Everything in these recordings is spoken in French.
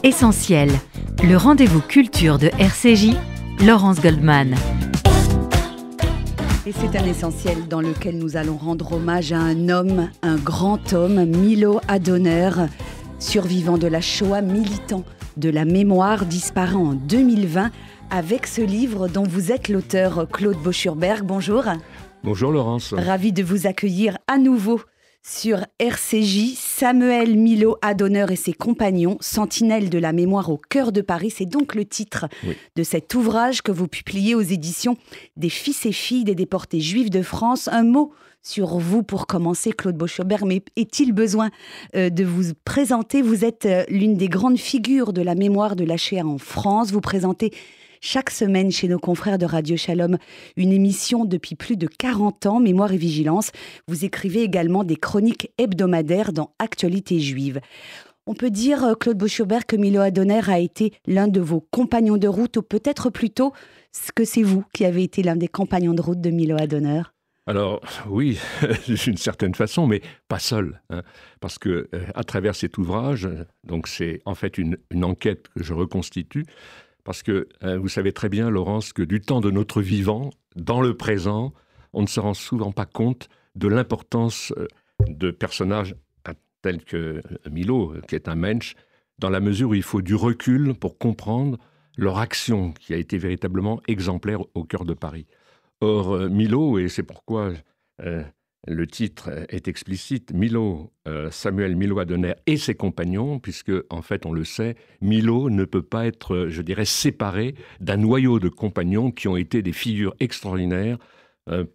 Essentiel, le rendez-vous culture de RCJ, Laurence Goldman. Et c'est un essentiel dans lequel nous allons rendre hommage à un homme, un grand homme, Milo Adöner, survivant de la Shoah, militant de la mémoire, disparu en 2020 avec ce livre dont vous êtes l'auteur, Claude Boschurberg. Bonjour. Bonjour Laurence. Ravi de vous accueillir à nouveau sur RCJ. Samuel Milo Adöner et ses compagnons, sentinelles de la mémoire au cœur de Paris. C'est donc le titre de cet ouvrage que vous publiez aux éditions des Fils et Filles des déportés juifs de France. Un mot sur vous pour commencer, Claude Boschurberg, mais est-il besoin de vous présenter? Vous êtes l'une des grandes figures de la mémoire de la Shoah en France. Vous présentez chaque semaine chez nos confrères de Radio Shalom une émission depuis plus de 40 ans, Mémoire et Vigilance. Vous écrivez également des chroniques hebdomadaires dans Actualité juive. On peut dire, Claude Boschurberg, que Milo Adöner a été l'un de vos compagnons de route, ou peut-être plutôt que c'est vous qui avez été l'un des compagnons de route de Milo Adöner. Alors oui, d'une certaine façon, mais pas seul, parce que à travers cet ouvrage, donc c'est en fait une enquête que je reconstitue. Parce que vous savez très bien, Laurence, que du temps de notre vivant, dans le présent, on ne se rend souvent pas compte de l'importance de personnages tels que Milo, qui est un mensch, dans la mesure où il faut du recul pour comprendre leur action, qui a été véritablement exemplaire au cœur de Paris. Or, Milo, et c'est pourquoi le titre est explicite, Milo, Samuel Milo Adöner et ses compagnons, puisque, en fait, on le sait, Milo ne peut pas être, je dirais, séparé d'un noyau de compagnons qui ont été des figures extraordinaires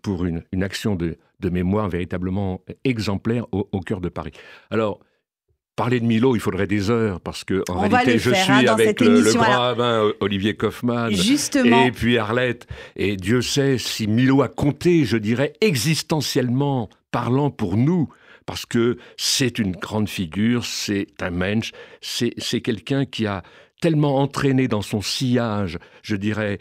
pour une action de mémoire véritablement exemplaire au cœur de Paris. Alors, parler de Milo, il faudrait des heures, parce que en réalité, je suis avec le grand rabbin Olivier Kaufmann, justement. Et puis Arlette. Et Dieu sait si Milo a compté, je dirais, existentiellement parlant pour nous, parce que c'est une grande figure, c'est un mensch, c'est quelqu'un qui a tellement entraîné dans son sillage, je dirais,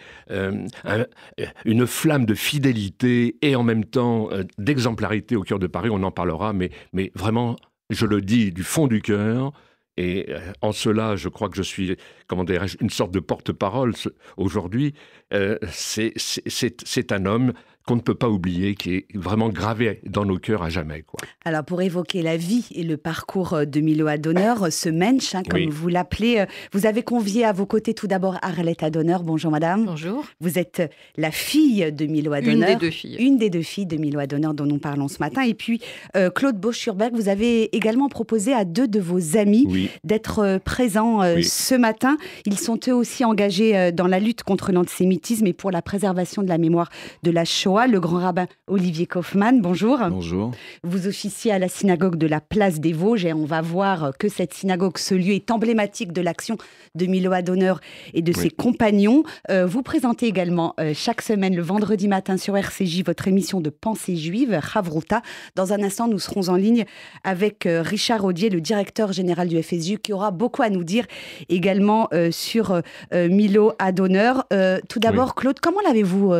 une flamme de fidélité et en même temps d'exemplarité au cœur de Paris. On en parlera, mais vraiment, je le dis du fond du cœur, et en cela, je crois que je suis, comment dirais-je, une sorte de porte-parole aujourd'hui. C'est un homme qu'on ne peut pas oublier, qui est vraiment gravé dans nos cœurs à jamais, quoi. Alors, pour évoquer la vie et le parcours de Milo Adöner, ce mensch, comme vous l'appelez, vous avez convié à vos côtés tout d'abord Arlette Adöner. Bonjour madame. Bonjour. Vous êtes la fille de Milo Adöner. Une des deux filles. Une des deux filles de Milo Adöner dont nous parlons ce matin. Et puis, Claude Boschurberg, vous avez également proposé à deux de vos amis d'être présents ce matin. Ils sont eux aussi engagés dans la lutte contre l'antisémitisme et pour la préservation de la mémoire de la Shoah. Le grand rabbin Olivier Kaufmann, bonjour. Bonjour. Vous officiez à la synagogue de la Place des Vosges et on va voir que cette synagogue, ce lieu est emblématique de l'action de Milo Adöner et de ses compagnons. Vous présentez également chaque semaine, le vendredi matin sur RCJ, votre émission de pensée juive, Chavruta. Dans un instant, nous serons en ligne avec Richard Audier, le directeur général du FSJU, qui aura beaucoup à nous dire également sur Milo Adöner. Tout d'abord, Claude, comment l'avez-vous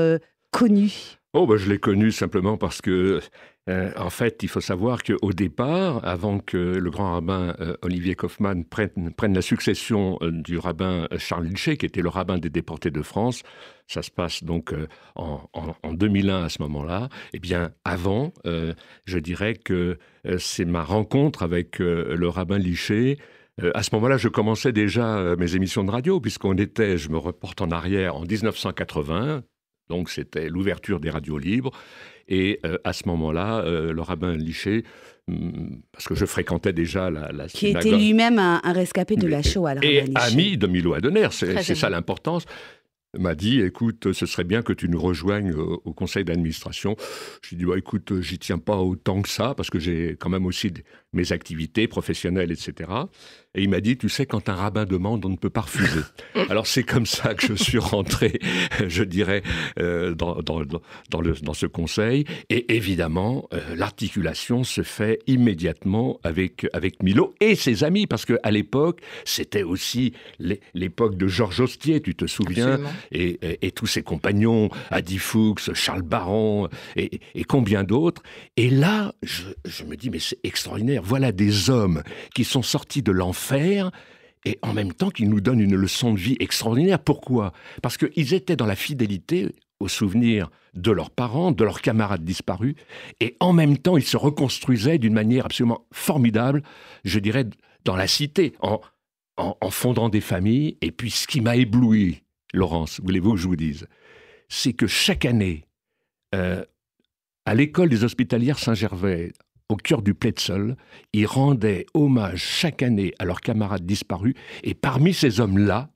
connu ? Je l'ai connu simplement parce que, en fait, il faut savoir qu'au départ, avant que le grand rabbin Olivier Kaufmann prenne la succession du rabbin Charles Liché, qui était le rabbin des déportés de France, ça se passe donc en 2001 à ce moment-là, eh bien, avant, je dirais que c'est ma rencontre avec le rabbin Liché. À ce moment-là, je commençais déjà mes émissions de radio, puisqu'on était, je me reporte en arrière, en 1980. Donc, c'était l'ouverture des radios libres. Et à ce moment-là, le rabbin Liché, parce que je fréquentais déjà la qui synagogue. Qui était lui-même un rescapé de la Shoah. Et ami de Milo Adöner, c'est ça l'importance. M'a dit, écoute, ce serait bien que tu nous rejoignes au conseil d'administration. Je lui ai dit, écoute, j'y tiens pas autant que ça, parce que j'ai quand même aussi mes activités professionnelles, etc. Et il m'a dit, tu sais, quand un rabbin demande, on ne peut pas refuser. Alors c'est comme ça que je suis rentré, je dirais, dans ce conseil. Et évidemment, l'articulation se fait immédiatement avec Milo et ses amis, parce qu'à l'époque, c'était aussi l'époque de Georges Hostier, tu te souviens, et tous ses compagnons, Adi Fuchs, Charles Baron, et combien d'autres. Et là, je me dis, mais c'est extraordinaire, voilà des hommes qui sont sortis de l'enfer et en même temps qu'ils nous donnent une leçon de vie extraordinaire. Pourquoi ? Parce qu'ils étaient dans la fidélité aux souvenirs de leurs parents, de leurs camarades disparus, et en même temps, ils se reconstruisaient d'une manière absolument formidable, je dirais, dans la cité, en fondant des familles. Et puis, ce qui m'a ébloui, Laurence, voulez-vous que je vous dise, c'est que chaque année, à l'école des Hospitalières Saint-Gervais, au cœur du Pletzel, ils rendaient hommage chaque année à leurs camarades disparus. Et parmi ces hommes-là,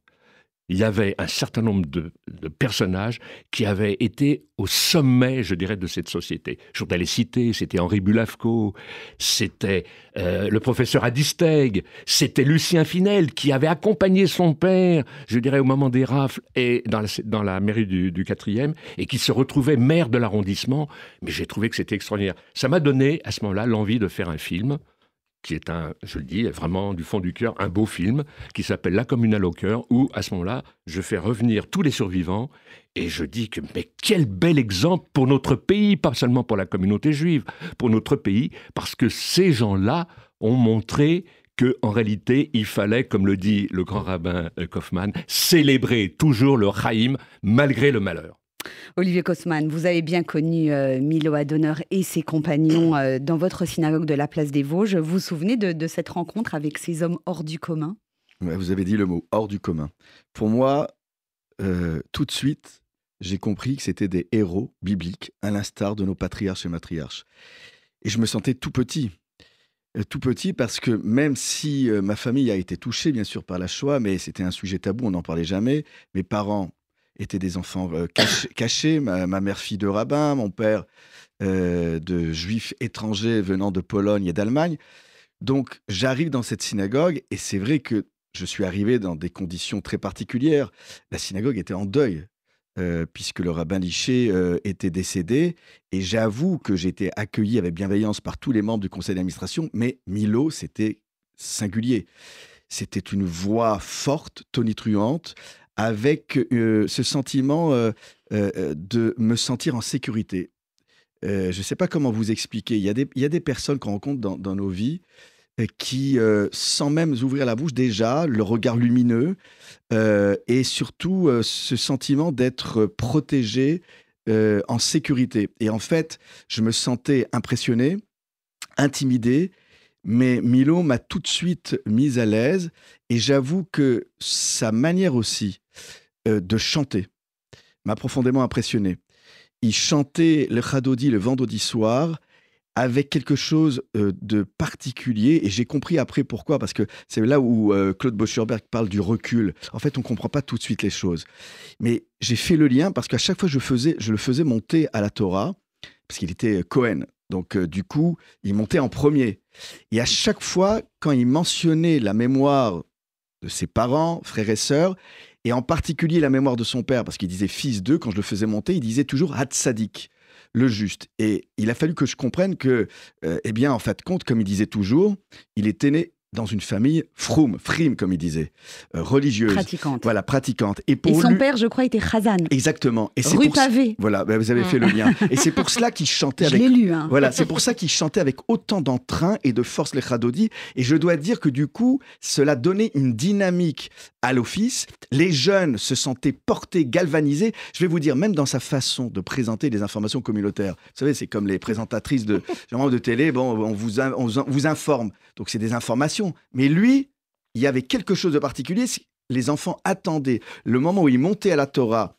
il y avait un certain nombre de personnages qui avaient été au sommet, je dirais, de cette société. Je voudrais les citer, c'était Henri Bulavko, c'était le professeur Adisteg, c'était Lucien Finel, qui avait accompagné son père, je dirais, au moment des rafles, et dans la mairie du 4e, et qui se retrouvait maire de l'arrondissement. Mais j'ai trouvé que c'était extraordinaire. Ça m'a donné, à ce moment-là, l'envie de faire un film, qui est je le dis, vraiment du fond du cœur, un beau film, qui s'appelle La Communale au cœur, où, à ce moment-là, je fais revenir tous les survivants, et je dis que, mais quel bel exemple pour notre pays, pas seulement pour la communauté juive, pour notre pays, parce que ces gens-là ont montré qu'en réalité, il fallait, comme le dit le grand rabbin Kaufmann, célébrer toujours le Chaim, malgré le malheur. Olivier Kaufmann, vous avez bien connu Milo Adonner et ses compagnons dans votre synagogue de la place des Vosges. Vous vous souvenez de cette rencontre avec ces hommes hors du commun ? Vous avez dit le mot « hors du commun ». Pour moi, tout de suite, j'ai compris que c'était des héros bibliques, à l'instar de nos patriarches et matriarches. Et je me sentais tout petit. Tout petit parce que même si ma famille a été touchée, bien sûr, par la Shoah, mais c'était un sujet tabou, on n'en parlait jamais. Mes parents étaient des enfants cachés, ma mère fille de rabbin, mon père de juifs étrangers venant de Pologne et d'Allemagne. Donc j'arrive dans cette synagogue et c'est vrai que je suis arrivé dans des conditions très particulières. La synagogue était en deuil puisque le rabbin Liché était décédé, et j'avoue que j'ai été accueilli avec bienveillance par tous les membres du conseil d'administration, mais Milo, c'était singulier. C'était une voix forte, tonitruante, avec ce sentiment de me sentir en sécurité. Je ne sais pas comment vous expliquer. Il y a des personnes qu'on rencontre dans nos vies qui, sans même ouvrir la bouche, déjà, le regard lumineux et surtout ce sentiment d'être protégé en sécurité. Et en fait, je me sentais impressionné, intimidé, mais Milo m'a tout de suite mise à l'aise, et j'avoue que sa manière aussi de chanter m'a profondément impressionné. Il chantait le Chadodi le vendredi soir avec quelque chose de particulier, et j'ai compris après pourquoi, parce que c'est là où Claude Boschurberg parle du recul. En fait, on ne comprend pas tout de suite les choses. Mais j'ai fait le lien parce qu'à chaque fois, je le faisais monter à la Torah, parce qu'il était Cohen. Donc, du coup, il montait en premier. Et à chaque fois, quand il mentionnait la mémoire de ses parents, frères et sœurs, et en particulier la mémoire de son père, parce qu'il disait fils d'eux, quand je le faisais monter, il disait toujours Hatzadik, le juste. Et il a fallu que je comprenne que, eh bien, en fait de compte, comme il disait toujours, il était né dans une famille froum, comme il disait, religieuse. Pratiquante. Voilà, pratiquante. Et son père, je crois, était Chazan. Exactement. Et rue Pavé. Voilà, vous avez fait le lien. Et c'est pour cela qu'il chantait avec... Je l'ai lu. Hein. Voilà, c'est pour ça qu'il chantait avec autant d'entrain et de force les Chadodi. Et je dois dire que du coup, cela donnait une dynamique à l'office. Les jeunes se sentaient portés, galvanisés. Je vais vous dire, même dans sa façon de présenter les informations communautaires. Vous savez, c'est comme les présentatrices de télé. Bon, on vous informe. Donc, c'est des informations. Mais lui, il y avait quelque chose de particulier. Les enfants attendaient le moment où il montait à la Torah,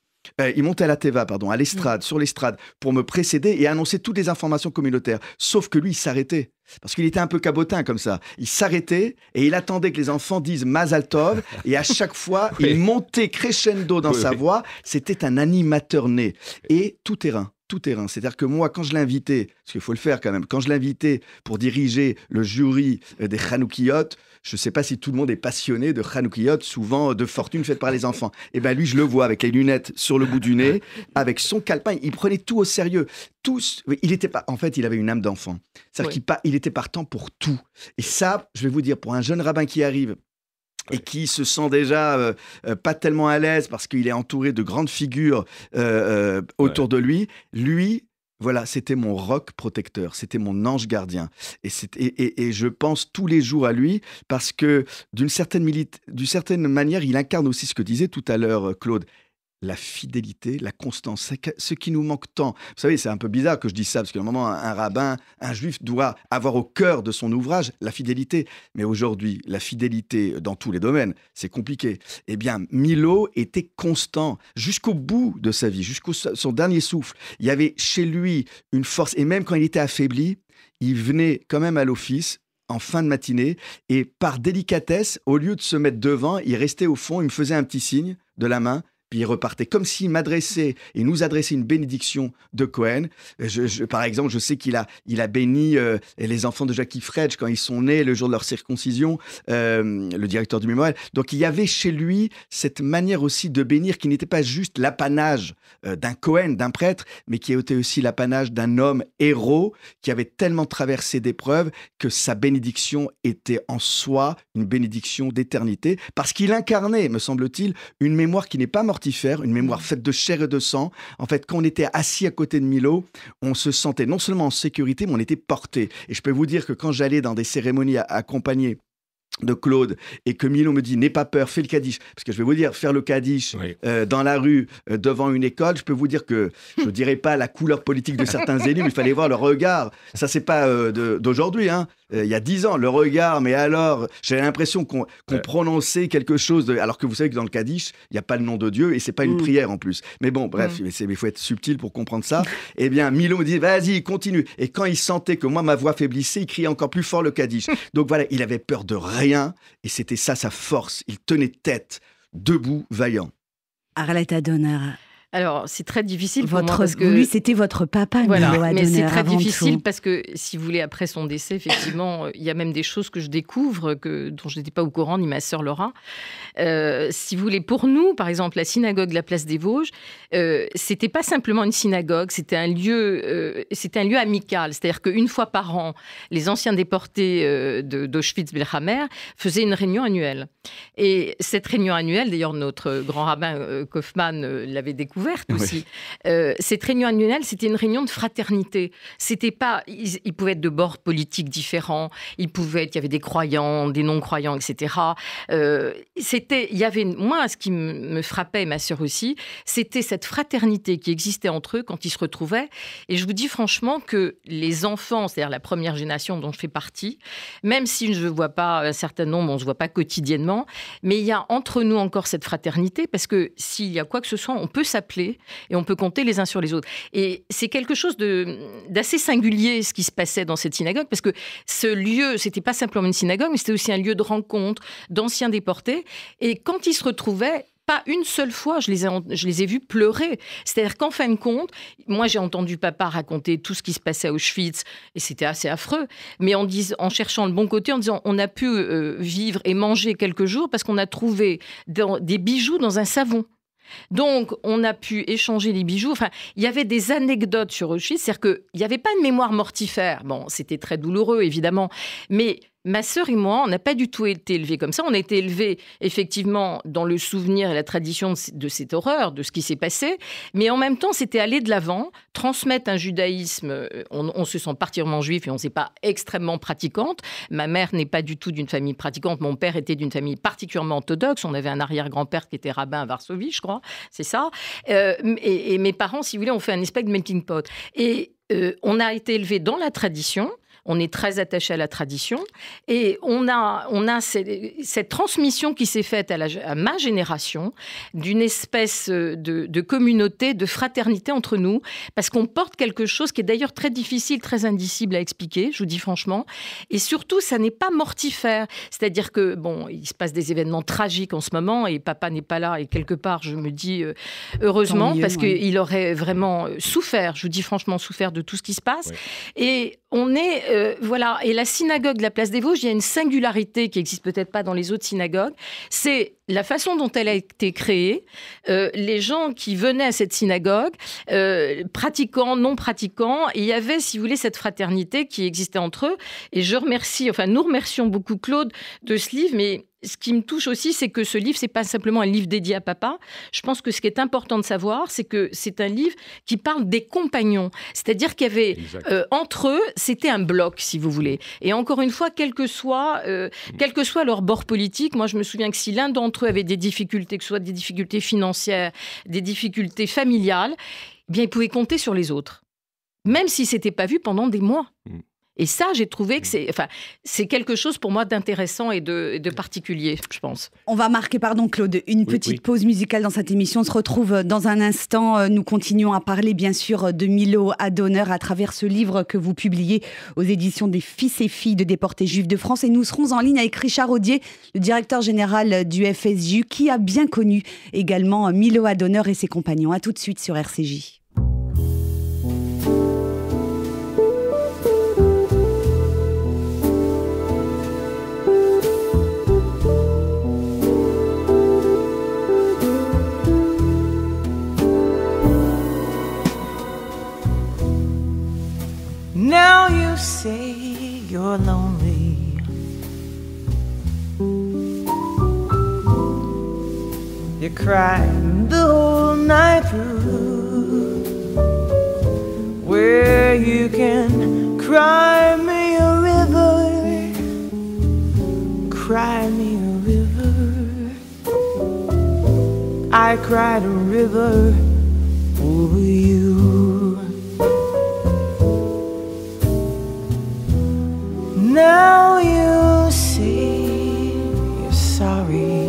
il montait à la Teva, à l'estrade, sur l'estrade, pour me précéder et annoncer toutes les informations communautaires. Sauf que lui, il s'arrêtait. Parce qu'il était un peu cabotin comme ça. Il s'arrêtait et il attendait que les enfants disent Mazal Tov. Et à chaque fois, il montait crescendo dans sa voix. C'était un animateur né. Et tout terrain. C'est-à-dire que moi, quand je l'invitais, parce qu'il faut le faire quand même, quand je l'invitais pour diriger le jury des Chanoukiyot, je ne sais pas si tout le monde est passionné de Chanoukiyot, souvent de fortune faite par les enfants. Et bien lui, je le vois avec les lunettes sur le bout du nez, avec son calepin, il prenait tout au sérieux. En fait, il avait une âme d'enfant. C'est-à-dire qu'il était partant pour tout. Et ça, je vais vous dire, pour un jeune rabbin qui arrive, et qui se sent déjà pas tellement à l'aise parce qu'il est entouré de grandes figures autour de lui, Voilà, c'était mon roc protecteur, c'était mon ange gardien. Et je pense tous les jours à lui parce que d'une certaine manière, il incarne aussi ce que disait tout à l'heure Claude. La fidélité, la constance, c'est ce qui nous manque tant. Vous savez, c'est un peu bizarre que je dise ça, parce qu'à un moment, un rabbin, un juif doit avoir au cœur de son ouvrage la fidélité. Mais aujourd'hui, la fidélité dans tous les domaines, c'est compliqué. Eh bien, Milo était constant jusqu'au bout de sa vie, jusqu'au son dernier souffle. Il y avait chez lui une force, et même quand il était affaibli, il venait quand même à l'office, en fin de matinée, et par délicatesse, au lieu de se mettre devant, il restait au fond, il me faisait un petit signe de la main, puis il repartait, comme s'il m'adressait et nous adressait une bénédiction de Cohen. Par exemple, je sais qu'il a béni les enfants de Jackie Fredge quand ils sont nés le jour de leur circoncision, le directeur du mémorial. Donc il y avait chez lui cette manière aussi de bénir qui n'était pas juste l'apanage d'un Cohen, d'un prêtre, mais qui était aussi l'apanage d'un homme héros qui avait tellement traversé d'épreuves que sa bénédiction était en soi une bénédiction d'éternité, parce qu'il incarnait, me semble-t-il, une mémoire qui n'est pas mortifère, une mémoire faite de chair et de sang. En fait, quand on était assis à côté de Milo, on se sentait non seulement en sécurité, mais on était porté. Et je peux vous dire que quand j'allais dans des cérémonies accompagnées de Claude et que Milo me dit n'aie pas peur, fais le Kaddish, parce que je vais vous dire, faire le Kaddish dans la rue devant une école, je peux vous dire que je ne dirais pas la couleur politique de certains élus, mais il fallait voir le regard. Ça, c'est pas d'aujourd'hui, hein. Il y a 10 ans, le regard, mais alors, j'avais l'impression qu'on prononçait quelque chose, alors que vous savez que dans le Kaddish, il n'y a pas le nom de Dieu et c'est pas une prière en plus. Mais bon, bref, il faut être subtil pour comprendre ça. Eh bien, Milo me dit, vas-y, continue. Et quand il sentait que moi, ma voix faiblissait, il criait encore plus fort le Kaddish. Donc voilà, il avait peur de rien et c'était ça sa force. Il tenait tête, debout, vaillant. Arlette Adonner. Alors, c'est très difficile pour moi parce que... Lui, c'était votre papa, voilà, Milo Adonner, mais c'est très avant difficile tout. parce que, si vous voulez, après son décès, effectivement, il y a même des choses que je découvre dont je n'étais pas au courant, ni ma sœur Laura. Si vous voulez, pour nous, par exemple, la synagogue de la Place des Vosges, c'était pas simplement une synagogue, c'était un lieu amical. C'est-à-dire qu'une fois par an, les anciens déportés d'Auschwitz-Birkenau faisaient une réunion annuelle. Et cette réunion annuelle, d'ailleurs, notre grand rabbin Kaufmann l'avait découverte aussi. Cette réunion annuelle, c'était une réunion de fraternité. C'était pas, ils pouvaient être de bords politiques différents. Il y avait des croyants, des non-croyants, etc. Il y avait, moi, ce qui me frappait, ma sœur aussi, c'était cette fraternité qui existait entre eux quand ils se retrouvaient. Et je vous dis franchement que les enfants, c'est-à-dire la première génération dont je fais partie, même si je ne vois pas un certain nombre, on ne se voit pas quotidiennement, mais il y a entre nous encore cette fraternité, parce que s'il y a quoi que ce soit, on peut s'appeler et on peut compter les uns sur les autres. Et c'est quelque chose d'assez singulier, ce qui se passait dans cette synagogue, parce que ce lieu, c'était pas simplement une synagogue, mais c'était aussi un lieu de rencontre d'anciens déportés. Et quand ils se retrouvaient, pas une seule fois, je les ai vus pleurer. C'est-à-dire qu'en fin de compte, moi j'ai entendu papa raconter tout ce qui se passait à Auschwitz, et c'était assez affreux, mais en cherchant le bon côté, en disant on a pu vivre et manger quelques jours parce qu'on a trouvé des bijoux dans un savon. Donc, on a pu échanger les bijoux. Enfin, il y avait des anecdotes sur Auschwitz, c'est-à-dire qu'il n'y avait pas une mémoire mortifère. Bon, c'était très douloureux, évidemment, mais ma sœur et moi, on n'a pas du tout été élevés comme ça. On a été élevés, effectivement, dans le souvenir et la tradition de cette horreur, de ce qui s'est passé. Mais en même temps, c'était aller de l'avant, transmettre un judaïsme. On se sent particulièrement juif et on ne s'est pas extrêmement pratiquante. Ma mère n'est pas du tout d'une famille pratiquante. Mon père était d'une famille particulièrement orthodoxe. On avait un arrière-grand-père qui était rabbin à Varsovie, je crois. C'est ça. Et mes parents, si vous voulez, ont fait un espèce de melting pot. Et on a été élevés dans la tradition. On est très attaché à la tradition et on a cette transmission qui s'est faite à ma génération d'une espèce de communauté, de fraternité entre nous, parce qu'on porte quelque chose qui est d'ailleurs très difficile, très indicible à expliquer, je vous dis franchement, et surtout ça n'est pas mortifère, c'est-à-dire que bon, il se passe des événements tragiques en ce moment et papa n'est pas là et quelque part je me dis heureusement parce qu'il aurait vraiment souffert, je vous dis franchement souffert de tout ce qui se passe et on est et la synagogue de la Place des Vosges, il y a une singularité qui n'existe peut-être pas dans les autres synagogues, c'est la façon dont elle a été créée, les gens qui venaient à cette synagogue, pratiquants, non pratiquants, il y avait, si vous voulez, cette fraternité qui existait entre eux. Et nous remercions beaucoup Claude de ce livre, mais ce qui me touche aussi, c'est que ce livre, c'est pas simplement un livre dédié à papa. Je pense que ce qui est important de savoir, c'est que c'est un livre qui parle des compagnons. C'est-à-dire qu'il y avait, entre eux, c'était un bloc, si vous voulez. Et encore une fois, quel que soit leur bord politique, moi, je me souviens que si l'un d'entre eux avait des difficultés, que ce soit des difficultés financières, des difficultés familiales, eh bien, il pouvait compter sur les autres. Même si c'était pas vu pendant des mois. Et ça, j'ai trouvé que c'est quelque chose pour moi d'intéressant et de particulier, je pense. On va marquer, pardon Claude, une petite pause musicale dans cette émission. On se retrouve dans un instant. Nous continuons à parler bien sûr de Milo Adonner à travers ce livre que vous publiez aux éditions des Fils et Filles de déportés juifs de France. Et nous serons en ligne avec Richard Audier, le directeur général du FSJU, qui a bien connu également Milo Adonner et ses compagnons. À tout de suite sur RCJ. Now you say you're lonely. You cried the whole night through. Where you can cry me a river, cry me a river. I cried a river over you. Now you say you're sorry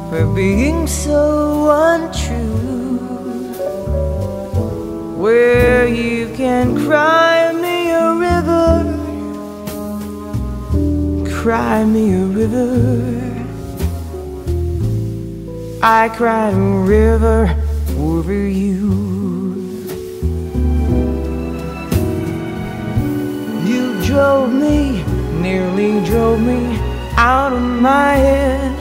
for being so untrue. Where you can cry me a river, cry me a river. I cried a river over you. Drove me, nearly drove me out of my head,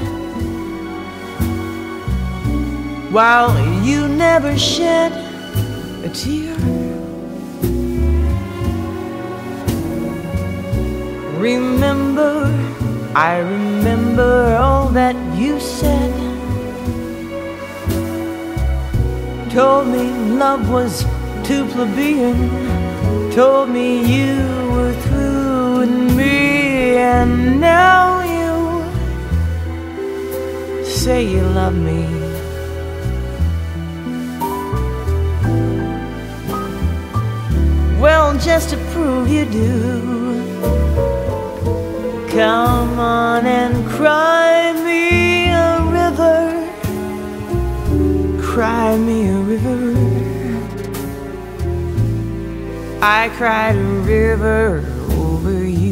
while you never shed a tear. Remember, I remember all that you said. Told me love was too plebeian, told me you were through with me, and now you say you love me. Well, just to prove you do, come on and cry me a river, cry me a river. I cried a river over you.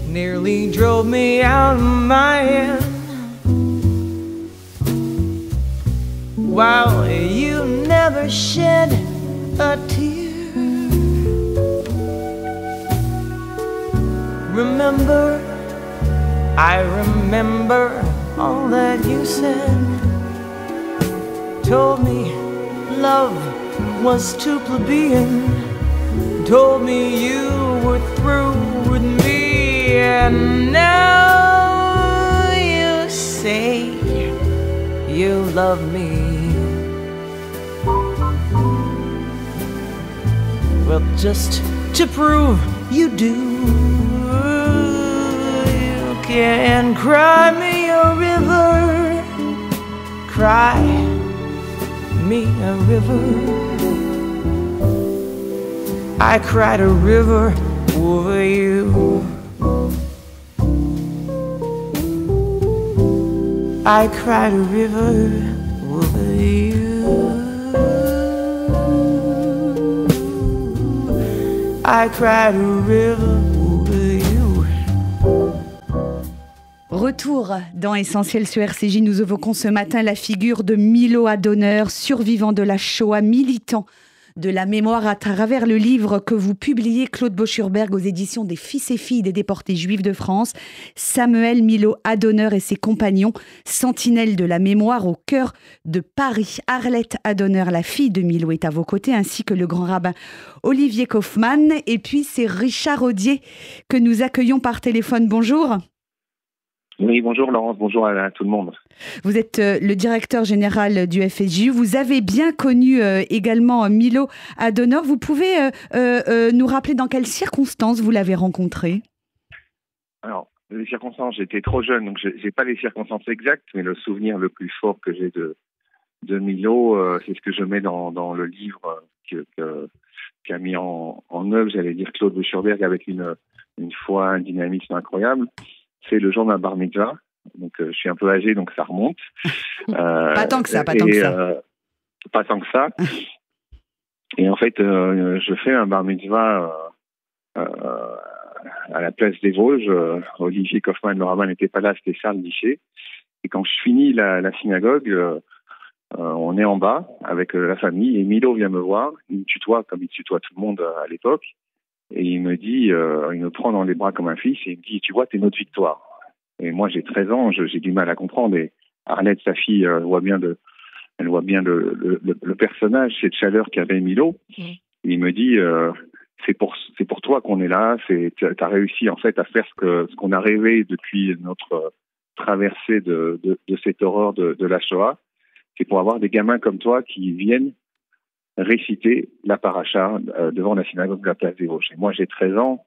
Nearly drove me out of my head, while you never shed a tear. Remember, I remember all that you said. Told me love was too plebeian, told me you were through with me, and now you say you love me. Well, just to prove you do, you can cry me a river, cry me a river. I cried a river over you. I cried a river over you. I cried a river over you. Retour dans Essentiel sur RCJ. Nous évoquons ce matin la figure de Milo Adonner, survivant de la Shoah, militant de la mémoire à travers le livre que vous publiez, Claude Boschurberg, aux éditions des Fils et filles des déportés juifs de France. Samuel Milo Adonner et ses compagnons, sentinelles de la mémoire au cœur de Paris. Arlette Adonner, la fille de Milo, est à vos côtés, ainsi que le grand rabbin Olivier Kaufmann. Et puis c'est Richard Audier que nous accueillons par téléphone. Bonjour. Oui, bonjour Laurence, bonjour à tout le monde. Vous êtes le directeur général du FSJU. Vous avez bien connu également Milo Adonner. Vous pouvez nous rappeler dans quelles circonstances vous l'avez rencontré? Alors, les circonstances, j'étais trop jeune, donc je n'ai pas les circonstances exactes, mais le souvenir le plus fort que j'ai de Milo, c'est ce que je mets dans le livre qu'a mis en œuvre, j'allais dire, Claude Boschurberg, avec une foi, un dynamisme incroyable. C'est le jour de ma bar mitzvah. Donc, je suis un peu âgé, donc ça remonte. Pas tant que ça, pas tant que ça. Pas tant que ça. Et en fait, je fais un bar mitzvah à la place des Vosges. Olivier Kaufmann, le rabbin, n'était pas là, c'était Charles Guichet. Et quand je finis la synagogue, on est en bas avec la famille et Milo vient me voir. Il me tutoie comme il tutoie tout le monde à l'époque. Et il me dit, il me prend dans les bras comme un fils et il me dit, tu vois, t'es notre victoire. Et moi, j'ai 13 ans, j'ai du mal à comprendre. Et Arlette, sa fille, elle voit bien le personnage, cette chaleur qu'avait Milo. Il me dit, c'est pour toi qu'on est là. T'as réussi en fait à faire ce qu'on a rêvé depuis notre traversée de cette horreur de la Shoah. C'est pour avoir des gamins comme toi qui viennent réciter la paracha devant la synagogue de la place des Vosges. Et moi, j'ai 13 ans,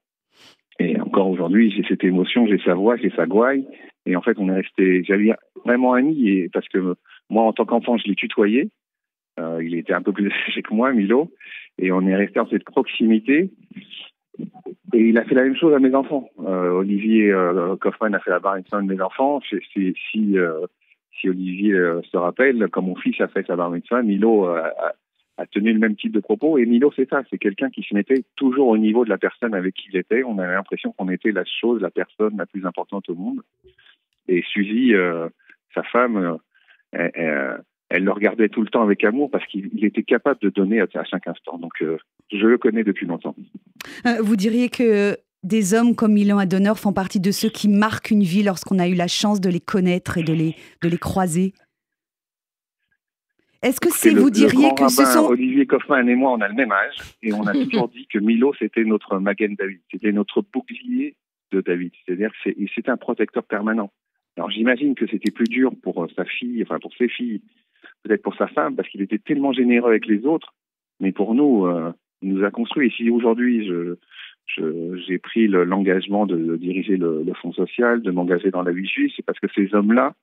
et encore aujourd'hui, j'ai cette émotion, j'ai sa voix, j'ai sa gouaille, et en fait, on est resté, j'avais vraiment amis, et parce que moi, en tant qu'enfant, je l'ai tutoyé, il était un peu plus âgé que moi, Milo, et on est resté en cette proximité, et il a fait la même chose à mes enfants. Olivier Kaufmann a fait la bar mitzvah de mes enfants. Si Olivier se rappelle, quand mon fils a fait sa bar mitzvah, Milo a tenu le même type de propos. Et Milo, c'est ça, c'est quelqu'un qui se mettait toujours au niveau de la personne avec qui il était. On avait l'impression qu'on était la personne la plus importante au monde. Et Suzy, sa femme, elle le regardait tout le temps avec amour parce qu'il était capable de donner à chaque instant. Donc, je le connais depuis longtemps. Vous diriez que des hommes comme Milo Adonner font partie de ceux qui marquent une vie lorsqu'on a eu la chance de les connaître et de les croiser? Est-ce que vous diriez que ce sont... Olivier Kaufmann et moi, on a le même âge, et on a toujours dit que Milo, c'était notre Magen David, c'était notre bouclier de David. C'est-à-dire que c'était un protecteur permanent. Alors j'imagine que c'était plus dur pour sa fille, enfin pour ses filles, peut-être pour sa femme, parce qu'il était tellement généreux avec les autres, mais pour nous, il nous a construit. Et si aujourd'hui, j'ai pris l'engagement de diriger le Fonds social, de m'engager dans la vie juive, c'est parce que ces hommes-là,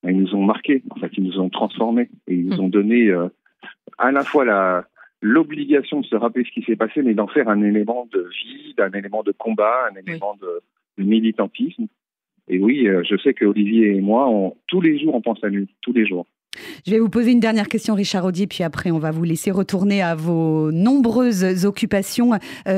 ils nous ont marqués, en fait, ils nous ont transformés et ils nous ont donné à la fois l'obligation de se rappeler ce qui s'est passé, mais d'en faire un élément de vie, un élément de combat, un élément de militantisme. Et oui, je sais qu'Olivier et moi, tous les jours, on pense à lui, tous les jours. Je vais vous poser une dernière question, Richard Audier, puis après on va vous laisser retourner à vos nombreuses occupations.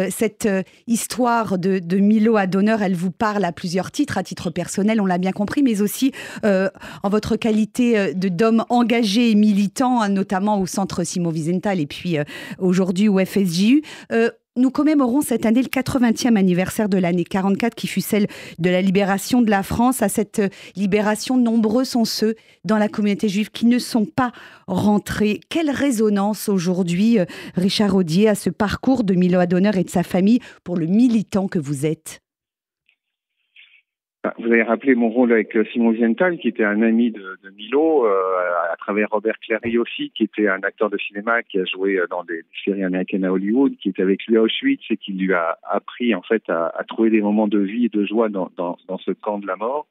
Cette histoire de Milo Adonner, elle vous parle à plusieurs titres, à titre personnel, on l'a bien compris, mais aussi en votre qualité d'homme engagé et militant, notamment au Centre Simon Wiesenthal et puis aujourd'hui au FSJU. Nous commémorons cette année le 80e anniversaire de l'année 44 qui fut celle de la libération de la France. À cette libération, nombreux sont ceux dans la communauté juive qui ne sont pas rentrés. Quelle résonance aujourd'hui, Richard Audier, à ce parcours de Milo Adonner et de sa famille pour le militant que vous êtes? Vous avez rappelé mon rôle avec Simon Wiesenthal, qui était un ami de Milo, à travers Robert Clary aussi, qui était un acteur de cinéma qui a joué dans des séries américaines à Hollywood, qui était avec lui à Auschwitz et qui lui a appris en fait à trouver des moments de vie et de joie dans ce camp de la mort.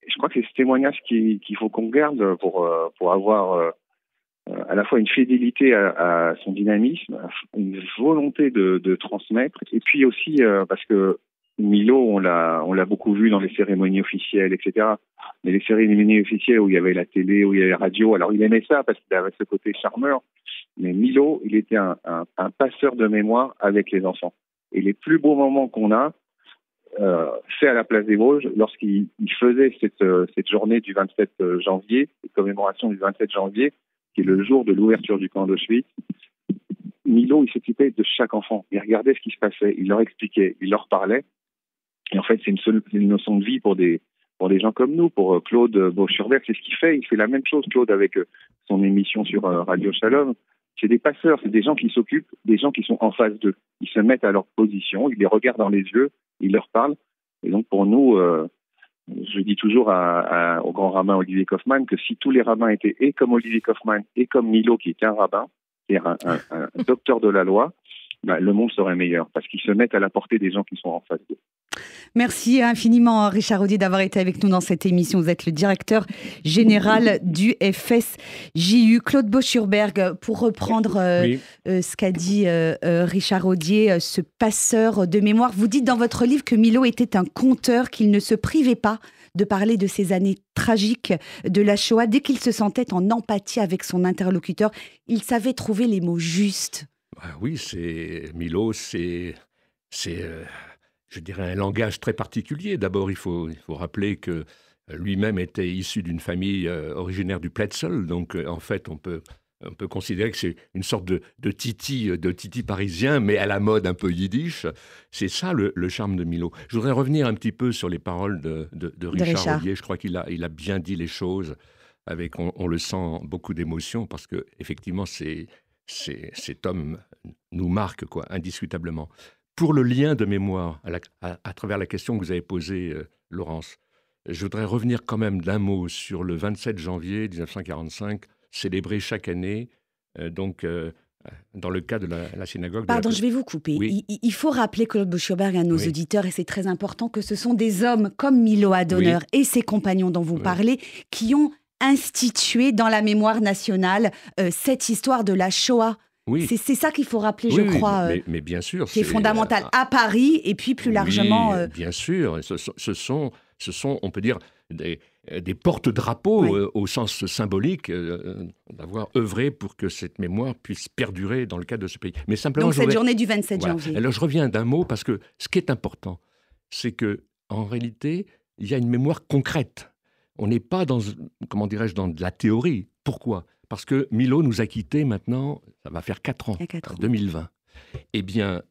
Et je crois que c'est ce témoignage qu'il faut qu'on garde pour avoir à la fois une fidélité à son dynamisme, une volonté de transmettre, et puis aussi parce que Milo, on l'a beaucoup vu dans les cérémonies officielles, etc. Mais les cérémonies officielles où il y avait la télé, où il y avait la radio, alors il aimait ça parce qu'il avait ce côté charmeur. Mais Milo, il était un passeur de mémoire avec les enfants. Et les plus beaux moments qu'on a, c'est à la place des Vosges, lorsqu'il faisait cette journée du 27 janvier, cette commémoration du 27 janvier, qui est le jour de l'ouverture du camp d'Auschwitz. Milo, il s'occupait de chaque enfant. Il regardait ce qui se passait, il leur expliquait, il leur parlait. Et en fait, c'est une notion de vie pour des gens comme nous, pour Claude Boschurberg, c'est ce qu'il fait. Il fait la même chose, Claude, avec son émission sur Radio Shalom. C'est des passeurs, c'est des gens qui s'occupent, des gens qui sont en face d'eux. Ils se mettent à leur position, ils les regardent dans les yeux, ils leur parlent. Et donc pour nous, je dis toujours au grand rabbin Olivier Kaufmann que si tous les rabbins étaient et comme Olivier Kaufmann et comme Milo, qui était un rabbin, c'est-à-dire un docteur de la loi, le monde serait meilleur, parce qu'ils se mettent à la portée des gens qui sont en face d'eux. Merci infiniment, Richard Audier, d'avoir été avec nous dans cette émission. Vous êtes le directeur général du FSJU. Claude Boschurberg, pour reprendre ce qu'a dit Richard Audier, ce passeur de mémoire, vous dites dans votre livre que Milo était un conteur, qu'il ne se privait pas de parler de ces années tragiques de la Shoah. Dès qu'il se sentait en empathie avec son interlocuteur, il savait trouver les mots justes. Oui, Milo, je dirais un langage très particulier. D'abord, il faut rappeler que lui-même était issu d'une famille originaire du Pletzel. Donc, en fait, on peut considérer que c'est une sorte de titi parisien, mais à la mode un peu yiddish. C'est ça le charme de Milo. Je voudrais revenir un petit peu sur les paroles de Richard Audier. Je crois qu'il a bien dit les choses avec, on le sent, beaucoup d'émotion, parce que effectivement, cet homme nous marque, indiscutablement. Pour le lien de mémoire, à travers la question que vous avez posée, Laurence, je voudrais revenir quand même d'un mot sur le 27 janvier 1945, célébré chaque année, dans le cas de la synagogue. Pardon, je vais vous couper. Oui. Il faut rappeler, Claude Boschurberg, à nos auditeurs, et c'est très important, que ce sont des hommes comme Milo Adonner et ses compagnons dont vous parlez, qui ont institué dans la mémoire nationale cette histoire de la Shoah. Oui. C'est ça qu'il faut rappeler, je crois. Mais bien sûr. C'est fondamental à Paris et puis plus largement. Bien sûr. Ce sont, on peut dire, des porte-drapeaux au sens symbolique d'avoir œuvré pour que cette mémoire puisse perdurer dans le cadre de ce pays. Mais simplement, donc cette journée du 27 janvier. Alors je reviens d'un mot, parce que ce qui est important, c'est qu'en réalité, il y a une mémoire concrète. On n'est pas dans de la théorie. Pourquoi ? Parce que Milo nous a quittés maintenant, ça va faire 4 ans, 2020. Eh bien,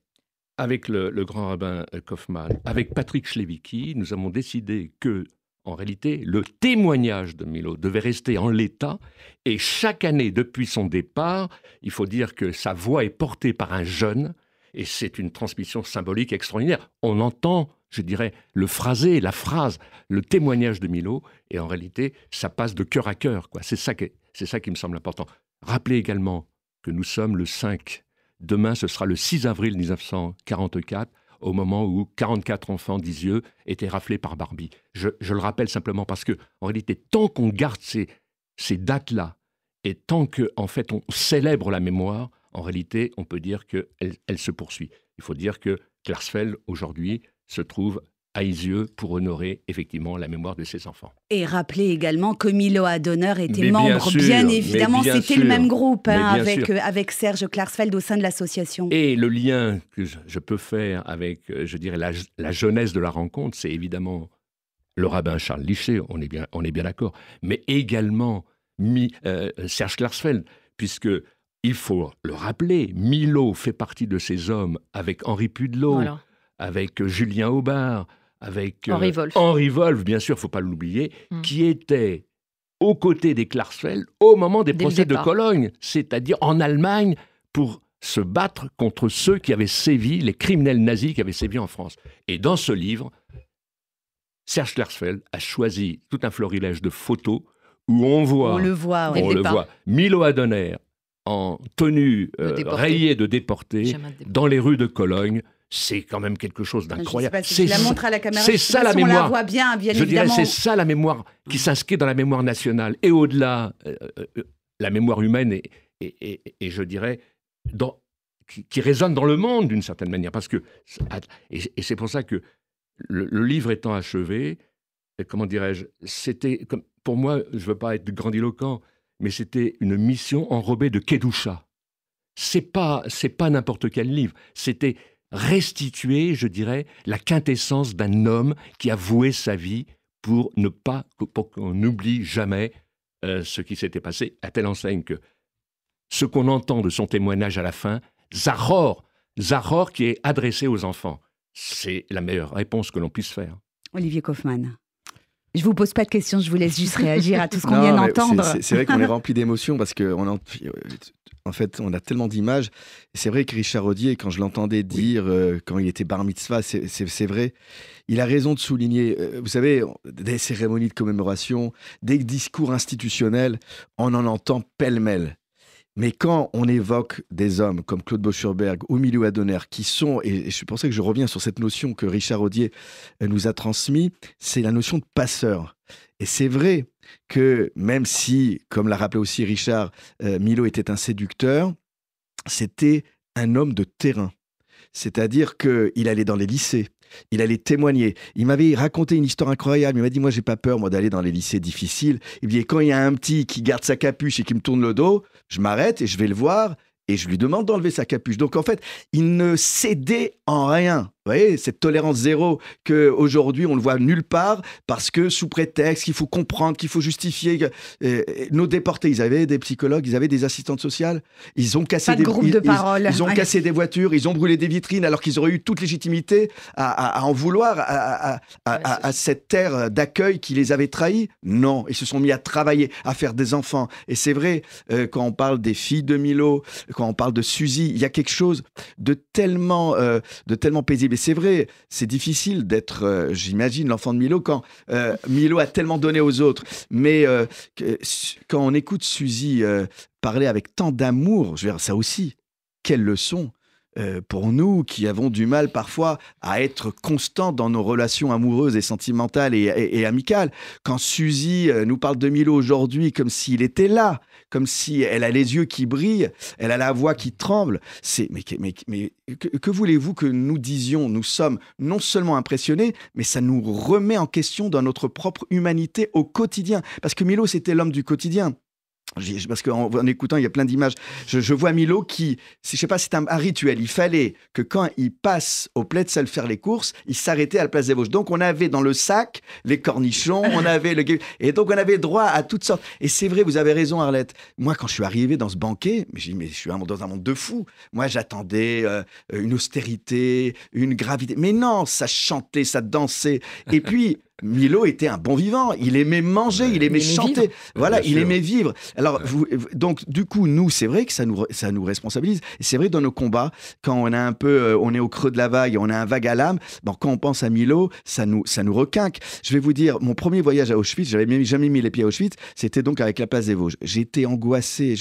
avec le grand rabbin Kaufmann, avec Patrick Schlewicki, nous avons décidé que, en réalité, le témoignage de Milo devait rester en l'état. Et chaque année, depuis son départ, il faut dire que sa voix est portée par un jeune. Et c'est une transmission symbolique extraordinaire. On entend, je dirais, le phrasé, la phrase, le témoignage de Milo. Et en réalité, ça passe de cœur à cœur, C'est ça qui me semble important. Rappelez également que nous sommes le 5. Demain, ce sera le 6 avril 1944, au moment où 44 enfants d'Isieux étaient raflés par Barbie. Je le rappelle simplement parce que, en réalité, tant qu'on garde ces dates-là, et tant qu'en fait on célèbre la mémoire, en réalité, on peut dire qu'elle se poursuit. Il faut dire que Klarsfeld, aujourd'hui, se trouve à Isieux pour honorer effectivement la mémoire de ses enfants. Et rappeler également que Milo Adonner était membre, bien évidemment, c'était le même groupe avec Serge Klarsfeld au sein de l'association. Et le lien que je peux faire avec, je dirais, la jeunesse de la rencontre, c'est évidemment le rabbin Charles Liché, on est bien d'accord, mais également Serge Klarsfeld, puisque il faut le rappeler, Milo fait partie de ces hommes avec Henri Pudelot, avec Julien Aubard, avec Henri Wolf, bien sûr, il ne faut pas l'oublier, qui était aux côtés des Klarsfeld au moment des procès de Cologne, c'est-à-dire en Allemagne, pour se battre contre ceux qui avaient sévi, les criminels nazis qui avaient sévi en France. Et dans ce livre, Serge Klarsfeld a choisi tout un florilège de photos où on le voit Milo Adonner en tenue rayée de déporté dans les rues de Cologne. C'est quand même quelque chose d'incroyable. Je la montre à la caméra. C'est ça la mémoire. On la voit bien évidemment. Je dirais, c'est ça la mémoire qui s'inscrit dans la mémoire nationale. Et au-delà, la mémoire humaine et je dirais, qui résonne dans le monde d'une certaine manière. Parce que, et c'est pour ça que le livre étant achevé, comment dirais-je, c'était, pour moi, je ne veux pas être grandiloquent, mais c'était une mission enrobée de Kedusha. C'est pas n'importe quel livre, c'était restituer, je dirais, la quintessence d'un homme qui a voué sa vie pour qu'on n'oublie jamais ce qui s'était passé, à telle enseigne que ce qu'on entend de son témoignage à la fin, Zahor qui est adressé aux enfants, c'est la meilleure réponse que l'on puisse faire. Olivier Kaufmann. Je ne vous pose pas de questions, je vous laisse juste réagir à tout ce qu'on vient d'entendre. C'est vrai qu'on est rempli d'émotions parce en fait, on a tellement d'images. C'est vrai que Richard Rodier, quand je l'entendais dire, quand il était bar mitzvah, c'est vrai, il a raison de souligner, vous savez, des cérémonies de commémoration, des discours institutionnels, on en entend pêle-mêle. Mais quand on évoque des hommes comme Claude Boschurberg ou Milou Adonner, qui sont, et c'est pour ça que je reviens sur cette notion que Richard Rodier nous a transmise, c'est la notion de passeur. Et c'est vrai que même si, comme l'a rappelé aussi Richard, Milo était un séducteur, c'était un homme de terrain. C'est-à-dire qu'il allait dans les lycées, il allait témoigner. Il m'avait raconté une histoire incroyable. Il m'a dit, moi, j'ai pas peur, moi, d'aller dans les lycées difficiles. Il me dit, quand il y a un petit qui garde sa capuche et qui me tourne le dos, je m'arrête et je vais le voir et je lui demande d'enlever sa capuche. Donc, en fait, il ne cédait en rien. Vous voyez, cette tolérance zéro qu'aujourd'hui, on ne le voit nulle part parce que sous prétexte qu'il faut comprendre, qu'il faut justifier. Nos déportés, ils avaient des psychologues, ils avaient des assistantes sociales. Ils ont cassé ils ont cassé des voitures, ils ont brûlé des vitrines alors qu'ils auraient eu toute légitimité à en vouloir à cette terre d'accueil qui les avait trahis. Non, ils se sont mis à travailler, à faire des enfants. Et c'est vrai, quand on parle des filles de Milo, quand on parle de Suzy, il y a quelque chose de tellement paisible. Et c'est vrai, c'est difficile d'être, j'imagine, l'enfant de Milo quand Milo a tellement donné aux autres. Mais quand on écoute Suzy parler avec tant d'amour, je veux dire, ça aussi, quelle leçon pour nous qui avons du mal parfois à être constants dans nos relations amoureuses et sentimentales et amicales. Quand Suzy nous parle de Milo aujourd'hui comme s'il était là, comme si elle a les yeux qui brillent, elle a la voix qui tremble. Mais que voulez-vous que nous disions? Nous sommes non seulement impressionnés, mais ça nous remet en question dans notre propre humanité au quotidien. Parce que Milo, c'était l'homme du quotidien. Parce qu'en écoutant, il y a plein d'images. Je vois Milo qui, je sais pas, c'est un rituel. Il fallait que quand il passe au Pletzel faire les courses, il s'arrêtait à la place des Vosges. Donc on avait dans le sac les cornichons, on avait et donc on avait droit à toutes sortes. Et c'est vrai, vous avez raison, Arlette. Moi, quand je suis arrivé dans ce banquet, j'ai dit mais je suis dans un monde de fous. Moi, j'attendais une austérité, une gravité. Mais non, ça chantait, ça dansait. Et puis Milo était un bon vivant, il aimait manger, il aimait chanter, vivre. Voilà, il aimait vivre. Alors, donc, du coup, nous, c'est vrai que ça nous responsabilise. Et c'est vrai, dans nos combats, quand on a on est au creux de la vague, on a un vague à l'âme, bon, quand on pense à Milo, ça nous requinque. Je vais vous dire, mon premier voyage à Auschwitz, j'avais jamais mis les pieds à Auschwitz, c'était donc avec la place des Vosges. J'étais angoissé,